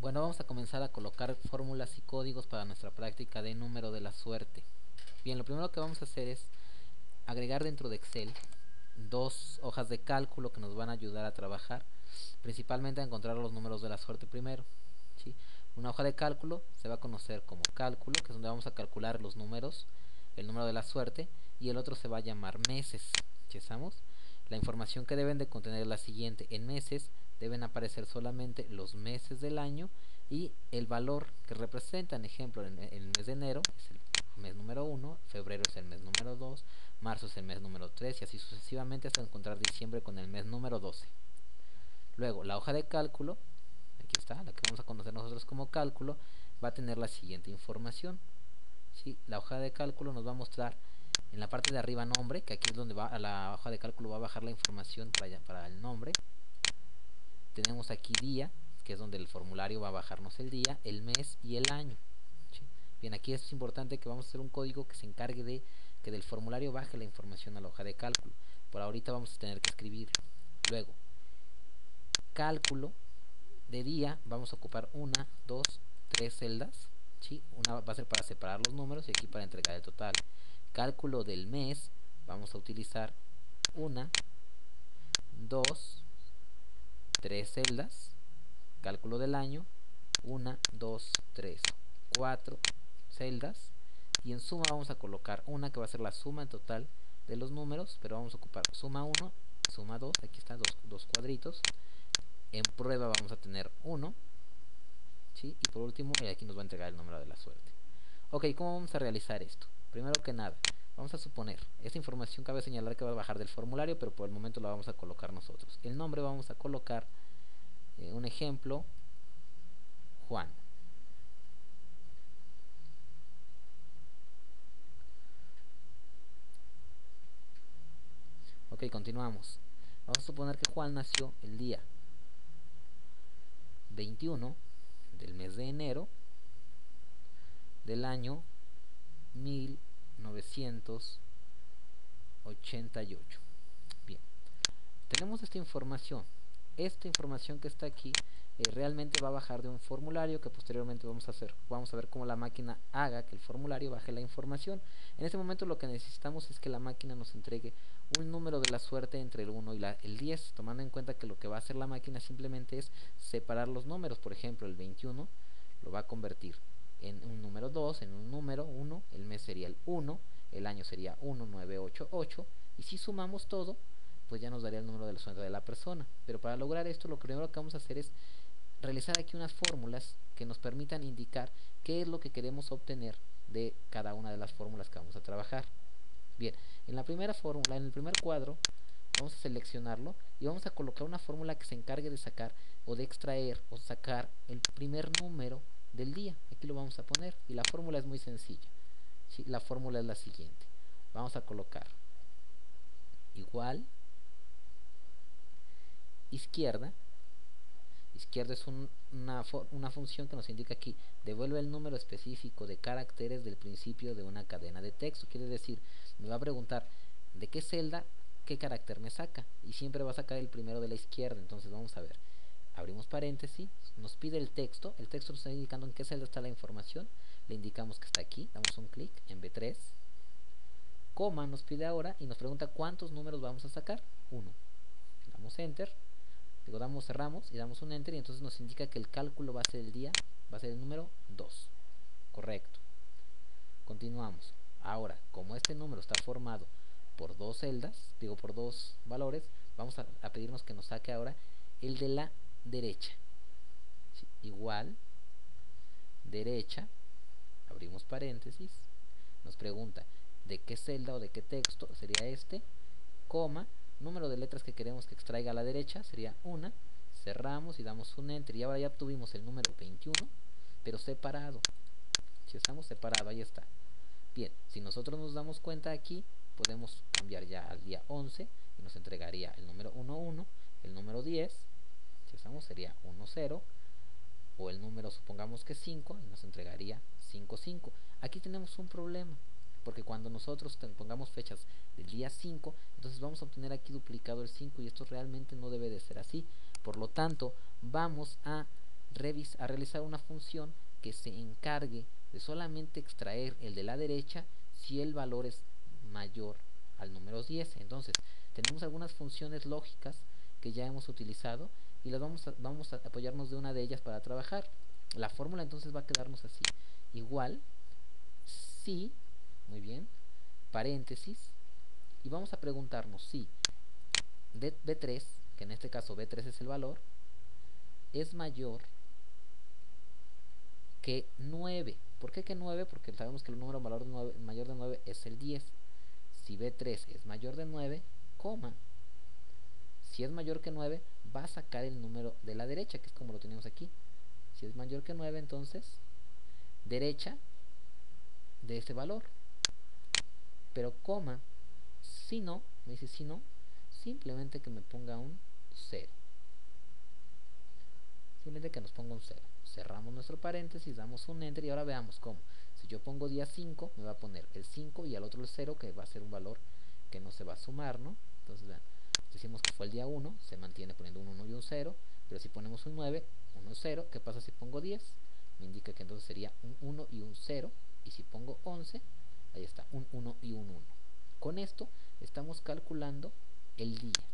Bueno, vamos a comenzar a colocar fórmulas y códigos para nuestra práctica de número de la suerte. Bien, lo primero que vamos a hacer es agregar dentro de Excel dos hojas de cálculo que nos van a ayudar a trabajar, principalmente a encontrar los números de la suerte primero, ¿sí? Una hoja de cálculo se va a conocer como cálculo, que es donde vamos a calcular los números, el número de la suerte, y el otro se va a llamar meses. ¿Sí estamos? La información que deben de contener es la siguiente: en meses deben aparecer solamente los meses del año y el valor que representan. Ejemplo, en el mes de enero es el mes número 1, febrero es el mes número 2, marzo es el mes número 3 y así sucesivamente hasta encontrar diciembre con el mes número 12. Luego, la hoja de cálculo, aquí está, la que vamos a conocer nosotros como cálculo, va a tener la siguiente información. ¿Sí? La hoja de cálculo nos va a mostrar en la parte de arriba nombre, que aquí es donde va a la hoja de cálculo va a bajar la información para el nombre. Tenemos aquí día, que es donde el formulario va a bajarnos el día, el mes y el año. ¿Sí? Bien, aquí es importante que vamos a hacer un código que se encargue de que del formulario baje la información a la hoja de cálculo. Por ahorita vamos a tener que escribir. Luego, cálculo de día, vamos a ocupar 1, 2, 3 celdas. ¿Sí? Una va a ser para separar los números y aquí para entregar el total. Cálculo del mes, vamos a utilizar 1, 2, 3 celdas. Cálculo del año, 1, 2, 3, 4 celdas. Y en suma vamos a colocar una que va a ser la suma en total de los números, pero vamos a ocupar suma 1, suma 2, aquí están dos cuadritos. En prueba vamos a tener 1, ¿sí? Y por último, aquí nos va a entregar el número de la suerte. Ok, ¿cómo vamos a realizar esto? Primero que nada, vamos a suponer, esta información cabe señalar que va a bajar del formulario, pero por el momento la vamos a colocar nosotros. El nombre vamos a colocar, un ejemplo, Juan. Ok, continuamos. Vamos a suponer que Juan nació el día 21 del mes de enero del año 1988. Bien, tenemos esta información. Esta información que está aquí realmente va a bajar de un formulario que posteriormente vamos a hacer. Vamos a ver cómo la máquina haga que el formulario baje la información. En este momento lo que necesitamos es que la máquina nos entregue un número de la suerte entre el 1 y el 10, tomando en cuenta que lo que va a hacer la máquina simplemente es separar los números. Por ejemplo, el 21 lo va a convertir en un número 2, en un número 1, el mes sería el 1, el año sería 1988, y si sumamos todo, pues ya nos daría el número de la suerte de la persona. Pero para lograr esto, lo primero que vamos a hacer es realizar aquí unas fórmulas que nos permitan indicar qué es lo que queremos obtener de cada una de las fórmulas que vamos a trabajar. Bien, en la primera fórmula, en el primer cuadro, vamos a seleccionarlo y vamos a colocar una fórmula que se encargue de sacar o de extraer o sacar el primer número del día. Aquí lo vamos a poner y la fórmula es muy sencilla. ¿Sí? La fórmula es la siguiente. Vamos a colocar igual izquierda. Izquierda es una función que nos indica aquí, devuelve el número específico de caracteres del principio de una cadena de texto. Quiere decir, me va a preguntar de qué celda, qué carácter me saca, y siempre va a sacar el primero de la izquierda. Entonces vamos a ver, abrimos paréntesis, nos pide el texto nos está indicando en qué celda está la información, le indicamos que está aquí, damos un clic en B3, coma nos pide ahora y nos pregunta cuántos números vamos a sacar, 1, damos enter, cerramos y damos un enter y entonces nos indica que el cálculo va a ser el día, va a ser el número 2, correcto. Continuamos. Ahora, como este número está formado por dos celdas, por dos valores, vamos a pedirnos que nos saque ahora el de la derecha. ¿Sí? Igual, derecha, abrimos paréntesis, nos pregunta de qué celda o de qué texto sería este, coma, número de letras que queremos que extraiga a la derecha sería 1, cerramos y damos un enter y ahora ya obtuvimos el número 21, pero separado. Si estamos separados, ahí está. Bien, si nosotros nos damos cuenta aquí, podemos cambiar ya al día 11 y nos entregaría el número 11, el número 10, si estamos sería 10, o el número supongamos que 5 y nos entregaría 55. Aquí tenemos un problema, porque cuando nosotros pongamos fechas del día 5, entonces vamos a obtener aquí duplicado el 5 y esto realmente no debe de ser así. Por lo tanto, vamos a a realizar una función que se encargue de solamente extraer el de la derecha si el valor es mayor al número 10. Entonces, tenemos algunas funciones lógicas que ya hemos utilizado y las vamos a apoyarnos de una de ellas para trabajar. La fórmula entonces va a quedarnos así: igual si, muy bien, paréntesis, y vamos a preguntarnos si B3, que en este caso B3 es el valor, es mayor que 9. ¿Por qué que 9? Porque sabemos que el número mayor de 9 es el 10. Si B3 es mayor de 9, coma, si es mayor que 9, va a sacar el número de la derecha, que es como lo tenemos aquí. Si es mayor que 9, entonces derecha de ese valor. Pero coma, si no, me dice si no, simplemente que me ponga un 0. Simplemente que nos ponga un 0. Cerramos nuestro paréntesis, damos un enter y ahora veamos cómo. Si yo pongo día 5, me va a poner el 5 y al otro el 0, que va a ser un valor que no se va a sumar, ¿no? Entonces vean, decimos que fue el día 1, se mantiene poniendo un 1 y un 0, pero si ponemos un 9, 1, 0, ¿qué pasa si pongo 10? Me indica que entonces sería un 1 y un 0, y si pongo 11, ahí está, un 1 y un 1. Con esto estamos calculando el día,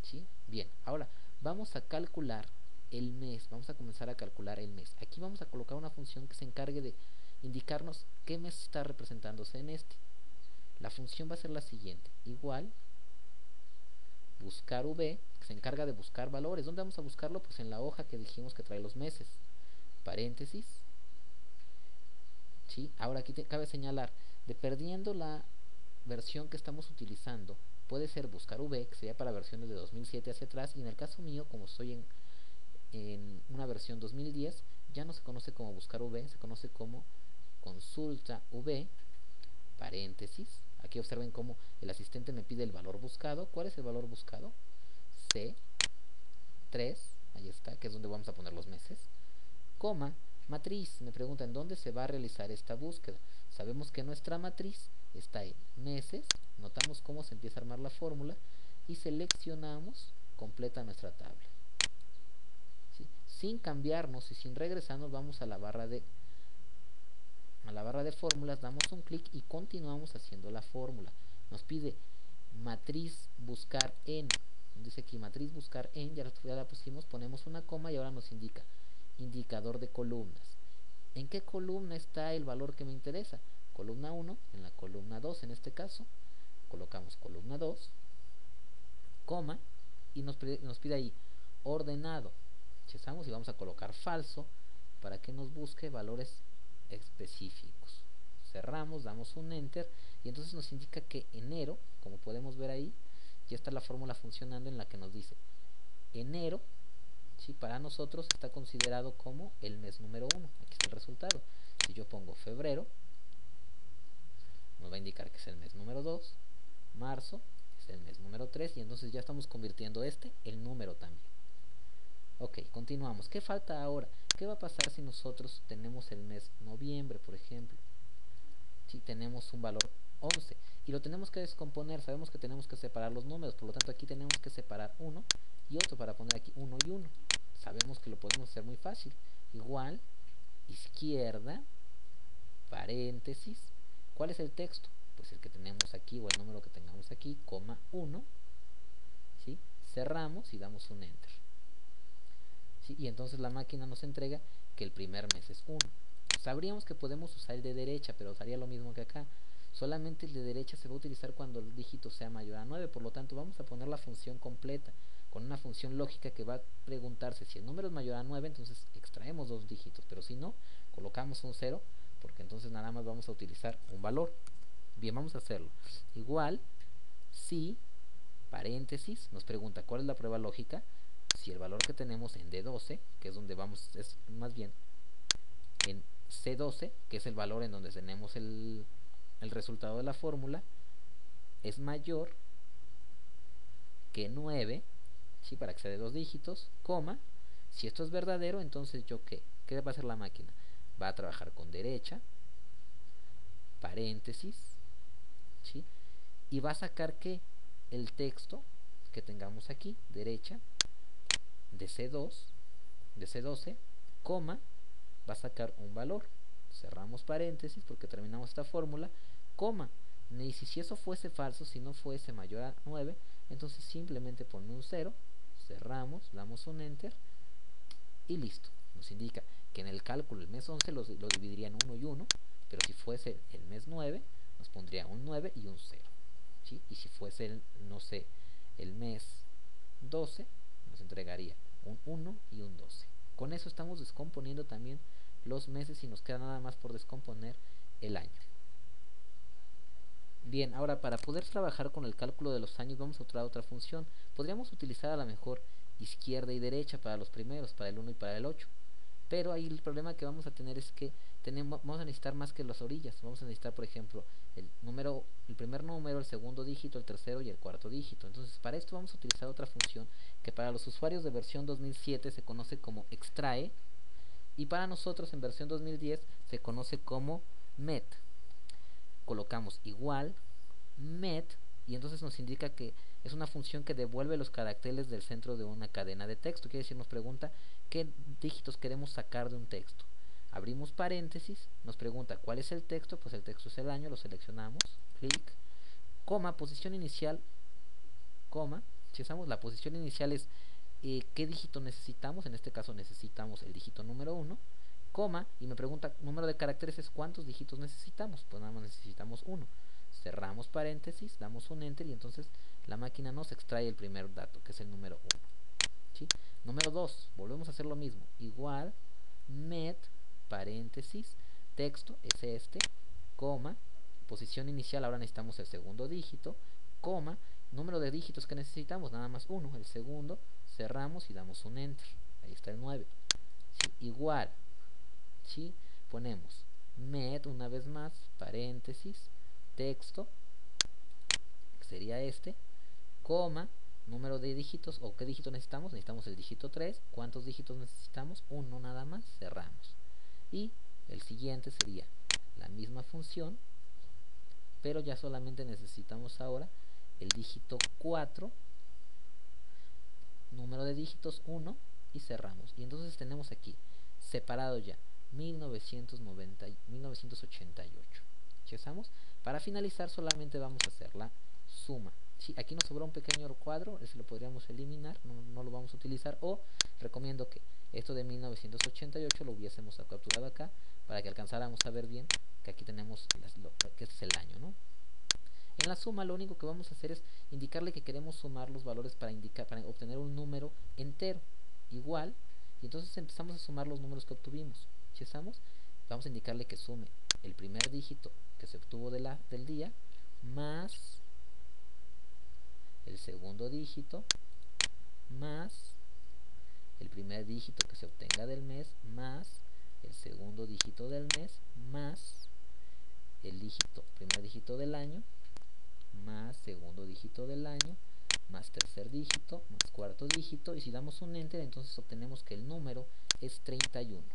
¿sí? Bien, ahora vamos a calcular el mes, vamos a comenzar a calcular el mes. Aquí vamos a colocar una función que se encargue de indicarnos qué mes está representándose en este. La función va a ser la siguiente: igual buscar v, que se encarga de buscar valores. ¿Dónde vamos a buscarlo? Pues en la hoja que dijimos que trae los meses. Paréntesis, ¿sí? Ahora aquí cabe señalar, dependiendo la versión que estamos utilizando, puede ser buscar v, que sería para versiones de 2007 hacia atrás, y en el caso mío, como estoy en una versión 2010, ya no se conoce como buscar v, se conoce como consulta v, paréntesis. Aquí observen cómo el asistente me pide el valor buscado. ¿Cuál es el valor buscado? C3, ahí está, que es donde vamos a poner los meses, coma, matriz. Me pregunta en dónde se va a realizar esta búsqueda. Sabemos que nuestra matriz está en meses, notamos cómo se empieza a armar la fórmula y seleccionamos completa nuestra tabla. ¿Sí? Sin cambiarnos y sin regresarnos, vamos a la barra de fórmulas, damos un clic y continuamos haciendo la fórmula. Nos pide matriz buscar en, dice aquí matriz buscar en, ya la pusimos, ponemos una coma y ahora nos indica indicador de columnas. ¿En qué columna está el valor que me interesa? Columna 1, en la columna 2 en este caso, colocamos columna 2, coma, y nos pide ahí ordenado. Chezamos y vamos a colocar falso para que nos busque valores específicos. Cerramos, damos un enter y entonces nos indica que enero, como podemos ver ahí, ya está la fórmula funcionando en la que nos dice enero, ¿sí? Para nosotros está considerado como el mes número 1. Aquí está el resultado. Si yo pongo febrero, nos va a indicar que es el mes número 2, marzo es el mes número 3 y entonces ya estamos convirtiendo el número también. Ok, continuamos. ¿Qué falta ahora? ¿Qué va a pasar si nosotros tenemos el mes noviembre, por ejemplo? Si tenemos un valor 11 y lo tenemos que descomponer, sabemos que tenemos que separar los números, por lo tanto aquí tenemos que separar uno y otro para poner aquí 1 y 1. Sabemos que lo podemos hacer muy fácil. Igual, izquierda, paréntesis. ¿Cuál es el texto? Pues el que tenemos aquí o el número que tengamos aquí, coma 1. ¿Sí? Cerramos y damos un enter. ¿Sí? Y entonces la máquina nos entrega que el primer mes es 1. Sabríamos que podemos usar el de derecha, pero haría lo mismo que acá. Solamente el de derecha se va a utilizar cuando el dígito sea mayor a 9, por lo tanto vamos a poner la función completa con una función lógica que va a preguntarse si el número es mayor a 9, entonces extraemos 2 dígitos, pero si no, colocamos un 0, porque entonces nada más vamos a utilizar un valor. Bien, vamos a hacerlo. Igual, si, paréntesis, nos pregunta cuál es la prueba lógica, si el valor que tenemos en D12, que es donde vamos, es más bien en C12, que es el valor en donde tenemos el resultado de la fórmula, es mayor que 9, ¿sí? Para que sea de 2 dígitos, coma, si esto es verdadero, entonces yo ¿qué va a hacer la máquina? Va a trabajar con derecha, paréntesis, ¿sí? Y va a sacar que el texto que tengamos aquí, derecha, de C2, de C12, coma, va a sacar un valor. Cerramos paréntesis porque terminamos esta fórmula, coma, y si eso fuese falso, si no fuese mayor a 9, entonces simplemente ponme un 0, cerramos, damos un enter y listo. Nos indica que en el cálculo el mes 11 lo dividiría en 1 y 1, pero si fuese el mes 9 nos pondría un 9 y un 0, ¿sí? Y si fuese el, no sé, el mes 12 nos entregaría un 1 y un 12. Con eso estamos descomponiendo también los meses y nos queda nada más por descomponer el año. Bien, ahora para poder trabajar con el cálculo de los años vamos a usar otra función. Podríamos utilizar a lo mejor izquierda y derecha para los primeros, para el 1 y para el 8. Pero ahí el problema que vamos a tener es que vamos a necesitar más que las orillas. Vamos a necesitar, por ejemplo, el primer número, el segundo dígito, el tercero y el cuarto dígito. Entonces, para esto vamos a utilizar otra función que para los usuarios de versión 2007 se conoce como extrae, y para nosotros en versión 2010 se conoce como met. Colocamos igual met y entonces nos indica que es una función que devuelve los caracteres del centro de una cadena de texto. Quiere decir, nos pregunta qué dígitos queremos sacar de un texto. Abrimos paréntesis, nos pregunta cuál es el texto, pues el texto es el año, lo seleccionamos, clic, coma, posición inicial, coma, si usamos la posición inicial es qué dígito necesitamos, en este caso necesitamos el dígito número 1, coma, y me pregunta número de caracteres es cuántos dígitos necesitamos, pues nada más necesitamos 1. Cerramos paréntesis, damos un enter y entonces la máquina nos extrae el primer dato, que es el número 1. ¿Sí? Número 2, volvemos a hacer lo mismo, igual, met, paréntesis, texto es este, coma, posición inicial, ahora necesitamos el segundo dígito, coma, número de dígitos que necesitamos, nada más 1, el segundo, cerramos y damos un enter, ahí está el 9. ¿Sí? Igual, ¿sí? Ponemos met una vez más, paréntesis, texto, que sería este, coma, número de dígitos o qué dígito necesitamos, necesitamos el dígito 3, ¿cuántos dígitos necesitamos? 1 nada más, cerramos. Y el siguiente sería la misma función, pero ya solamente necesitamos ahora el dígito 4, número de dígitos 1 y cerramos. Y entonces tenemos aquí separado ya 1988. ¿Chezamos? Para finalizar solamente vamos a hacer la suma. ¿Sí? Aquí nos sobró un pequeño cuadro, ese lo podríamos eliminar, no lo vamos a utilizar, o recomiendo que esto de 1988 lo hubiésemos capturado acá para que alcanzáramos a ver bien que aquí tenemos que este es el año, ¿no? En la suma lo único que vamos a hacer es indicarle que queremos sumar los valores para obtener un número entero igual, y entonces empezamos a sumar los números que obtuvimos. ¿Sí estamos? Vamos a indicarle que sume el primer dígito que se obtuvo del día más el segundo dígito más el primer dígito que se obtenga del mes más el segundo dígito del mes más el primer dígito del año más segundo dígito del año más tercer dígito más cuarto dígito, y si damos un enter entonces obtenemos que el número es 31.